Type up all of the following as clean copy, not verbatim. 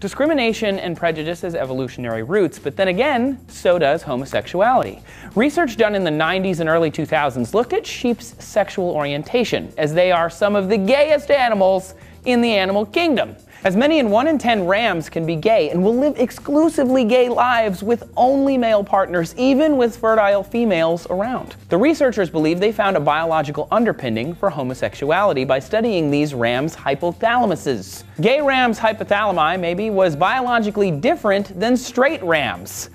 Discrimination and prejudice has evolutionary roots, but then again, so does homosexuality. Research done in the 90s and early 2000s looked at sheep's sexual orientation, as they are some of the gayest animals in the animal kingdom. As many as 1 in 10 rams can be gay and will live exclusively gay lives with only male partners, even with fertile females around. The researchers believe they found a biological underpinning for homosexuality by studying these rams' hypothalamuses. Gay rams' hypothalami maybe was biologically different than straight rams.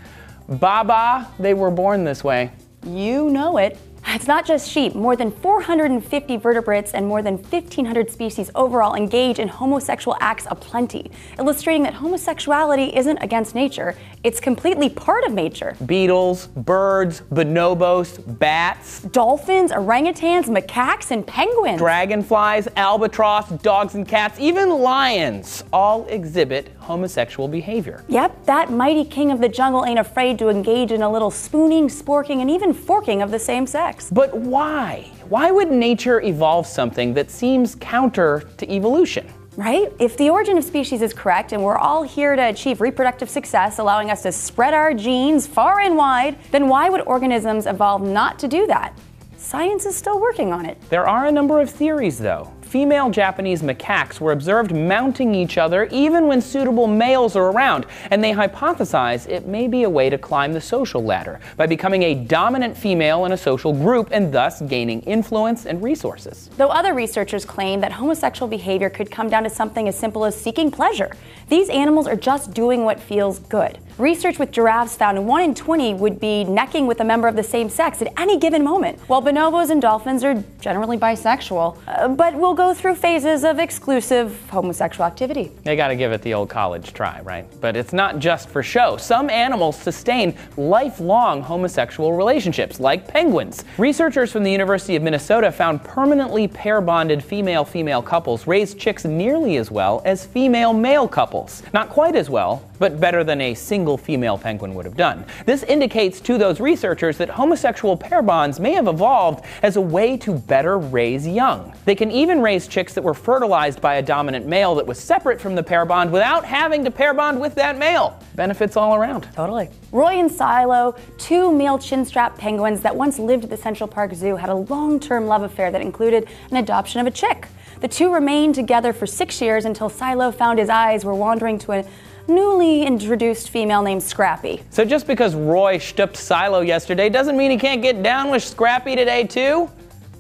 Baba, they were born this way. You know it. It's not just sheep. More than 450 vertebrates and more than 1,500 species overall engage in homosexual acts aplenty, illustrating that homosexuality isn't against nature, it's completely part of nature. Beetles, birds, bonobos, bats, dolphins, orangutans, macaques, and penguins. Dragonflies, albatross, dogs and cats, even lions all exhibit homosexual behavior. Yep, that mighty king of the jungle ain't afraid to engage in a little spooning, sporking, and even forking of the same sex. But why? Why would nature evolve something that seems counter to evolution? Right? If the origin of species is correct and we're all here to achieve reproductive success, allowing us to spread our genes far and wide, then why would organisms evolve not to do that? Science is still working on it. There are a number of theories, though. Female Japanese macaques were observed mounting each other even when suitable males are around, and they hypothesize it may be a way to climb the social ladder by becoming a dominant female in a social group and thus gaining influence and resources. Though other researchers claim that homosexual behavior could come down to something as simple as seeking pleasure. These animals are just doing what feels good. Research with giraffes found 1 in 20 would be necking with a member of the same sex at any given moment, while bonobos and dolphins are generally bisexual, but will go through phases of exclusive homosexual activity. They gotta give it the old college try, right? But it's not just for show. Some animals sustain lifelong homosexual relationships, like penguins. Researchers from the University of Minnesota found permanently pair-bonded female-female couples raise chicks nearly as well as female-male couples. Not quite as well, but better than a single female penguin would have done. This indicates to those researchers that homosexual pair bonds may have evolved as a way to better raise young. They can even raise chicks that were fertilized by a dominant male that was separate from the pair bond without having to pair bond with that male. Benefits all around. Totally. Roy and Silo, 2 male chinstrap penguins that once lived at the Central Park Zoo, had a long-term love affair that included an adoption of a chick. The two remained together for 6 years until Silo found his eyes were wandering to a newly introduced female named Scrappy. So just because Roy stooped Silo yesterday doesn't mean he can't get down with Scrappy today too,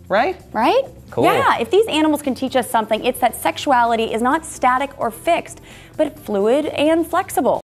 right? Right? Cool. Yeah, if these animals can teach us something, it's that sexuality is not static or fixed, but fluid and flexible.